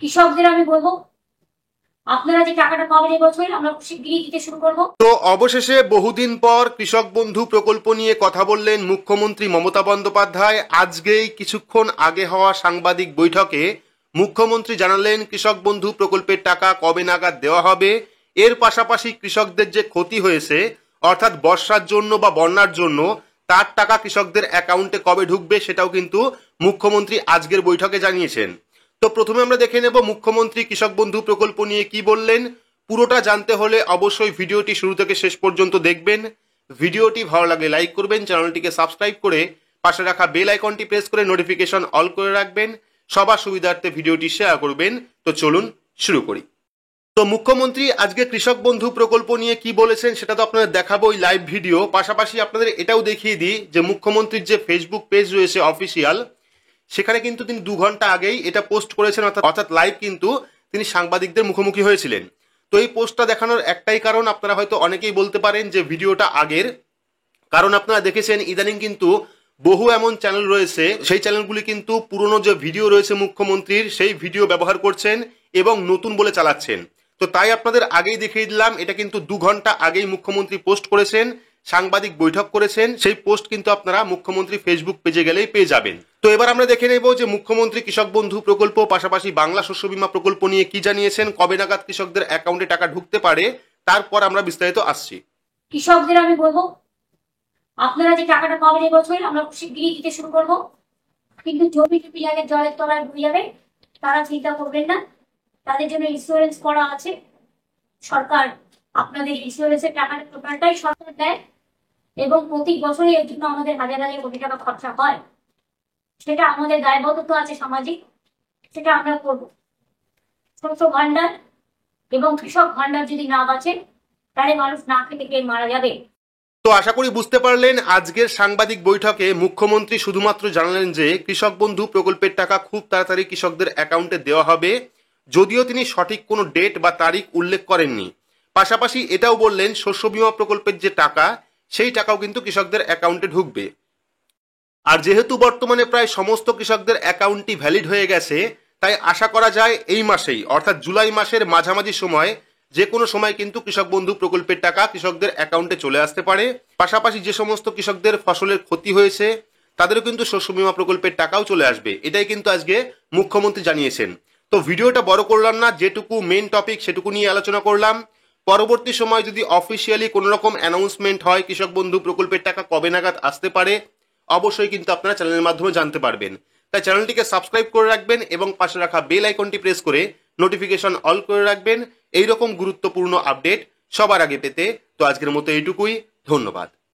কৃষকদের আমি বলবো, আপনারা যে টাকাটা পাবেন এবছর আমরা শিগগিরই দিতে শুরু করব। তো অবশেষে বহুদিন পর কৃষক বন্ধু প্রকল্প নিয়ে কথা বললেন মুখ্যমন্ত্রী মমতা বন্দ্যোপাধ্যায়। আজকেই কিছুক্ষণ আগে হওয়া সাংবাদিক বৈঠকে মুখ্যমন্ত্রী জানালেন কৃষক বন্ধু প্রকল্পের টাকা কবে নাগাদ দেওয়া হবে। এর পাশাপাশি কৃষকদের যে ক্ষতি হয়েছে অর্থাৎ বর্ষার জন্য বা বন্যার জন্য তার টাকা কৃষকদের অ্যাকাউন্টে কবে ঢুকবে সেটাও কিন্তু মুখ্যমন্ত্রী আজকের বৈঠকে জানিয়েছেন। তো প্রথমে আমরা দেখে নেব মুখ্যমন্ত্রী কৃষক বন্ধু প্রকল্প নিয়ে কি বললেন। পুরোটা জানতে হলে অবশ্যই ভিডিওটি শুরু থেকে শেষ পর্যন্ত দেখবেন। ভিডিওটি ভালো লাগলে লাইক করবেন, চ্যানেলটিকে সাবস্ক্রাইব করে পাশে রাখা বেল আইকনটি প্রেস করে নোটিফিকেশন অল করে রাখবেন। সবার সুবিধার্থে ভিডিওটি শেয়ার করবেন। তো চলুন শুরু করি। তো মুখ্যমন্ত্রী আজকে কৃষক বন্ধু প্রকল্প নিয়ে কি বলেছেন সেটা তো আপনাদের দেখাবো ওই লাইভ ভিডিও। পাশাপাশি আপনাদের এটাও দেখিয়ে দিই যে মুখ্যমন্ত্রীর যে ফেসবুক পেজ রয়েছে অফিসিয়াল, সেখানে কিন্তু তিনি 2 ঘন্টা আগেই এটা পোস্ট করেছেন, অর্থাৎ লাইভ কিন্তু তিনি সাংবাদিকদের মুখোমুখি হয়েছিলেন। তো এই পোস্টটা দেখানোর একটাই কারণ, আপনারা হয়তো অনেকেই বলতে পারেন যে ভিডিওটা আগের, কারণ আপনারা দেখেছেন ইদানিং কিন্তু বহু এমন চ্যানেল রয়েছে সেই চ্যানেলগুলি কিন্তু পুরনো যে ভিডিও রয়েছে মুখ্যমন্ত্রীর সেই ভিডিও ব্যবহার করছেন এবং নতুন বলে চালাচ্ছেন। তো তাই আপনাদের আগেই দেখিয়ে দিলাম, এটা কিন্তু 2 ঘন্টা আগেই মুখ্যমন্ত্রী পোস্ট করেছেন, সাংবাদিক বৈঠক করেছেন, সেই পোস্ট কিন্তু আপনারা মুখ্যমন্ত্রী ফেসবুক পেজে গেলেই পেয়ে যাবেন। তো এবার আমরা দেখে নেব যে মুখ্যমন্ত্রী কৃষক বন্ধু প্রকল্প পাশাপাশি বাংলা শস্য বীমা প্রকল্প নিয়ে কি জানিয়েছেন, কবে নাগাদ কৃষকদের অ্যাকাউন্টে টাকা ঢুকতে পারে, তারপর আমরা বিস্তারিত আসছি। কৃষকদের আমি বলবো, আপনারা যে টাকাটা পাবেন এবছর আমরা শিগগিরই দিতে শুরু করব। কিন্তু জমি টুপি যাদের জলের তলায় ডুবে যাবে তারা চিন্তা করবেন না, তাদের জন্য ইন্স্যুরেন্স করা আছে। সরকার আপনাদের ইন্স্যুরেন্সের টাকাটা টোটালটাই সরকার দেয় এবং প্রতি বছরই এর জন্য আমাদের হাজার হাজার কোটি টাকা খরচা হয়। সেটা আমাদের দায়বদ্ধতা আছে সামাজিক, সেটা আমরা করব। শস্য ভান্ডার এবং কৃষক ভান্ডার যদি না বাঁচে তাহলে মানুষ না খেতে পেয়ে মারা যাবে। তো আশা করি বুঝতে পারলেন আজকের সাংবাদিক বৈঠকে মুখ্যমন্ত্রী শুধুমাত্র জানালেন যে কৃষক বন্ধু প্রকল্পের টাকা খুব তাড়াতাড়ি কৃষকদের অ্যাকাউন্টে দেওয়া হবে, যদিও তিনি সঠিক কোনো ডেট বা তারিখ উল্লেখ করেননি। পাশাপাশি এটাও বললেন শস্য বীমা প্রকল্পের যে টাকা সেই টাকাও কিন্তু কৃষকদের অ্যাকাউন্টে ঢুকবে। আর যেহেতু বর্তমানে প্রায় সমস্ত কৃষকদের অ্যাকাউন্টই ভ্যালিড হয়ে গেছে, তাই আশা করা যায় এই মাসেই অর্থাৎ জুলাই মাসের মাঝামাঝি সময় যে কোনো সময় কিন্তু কৃষক বন্ধু প্রকল্পের টাকা কৃষকদের অ্যাকাউন্টে চলে আসতে পারে। পাশাপাশি যে সমস্ত কৃষকদের ফসলের ক্ষতি হয়েছে তাদেরও কিন্তু শস্য বীমা প্রকল্পের টাকাও চলে আসবে, এটাই কিন্তু আজকে মুখ্যমন্ত্রী জানিয়েছেন। তো ভিডিওটা বড় করলাম না, যেটুকু মেন টপিক সেটুকু নিয়ে আলোচনা করলাম। পরবর্তী সময় যদি অফিসিয়ালি কোনো রকম অ্যানাউন্সমেন্ট হয় কৃষক বন্ধু প্রকল্পের টাকা কবে নাগাদ আসতে পারে, অবশ্যই কিন্তু আপনারা চ্যানেলের মাধ্যমে জানতে পারবেন। তাই চ্যানেলটিকে সাবস্ক্রাইব করে রাখবেন এবং পাশে রাখা বেল আইকনটি প্রেস করে নোটিফিকেশন অল করে রাখবেন এইরকম গুরুত্বপূর্ণ আপডেট সবার আগে পেতে। তো আজকের মতো এইটুকুই, ধন্যবাদ।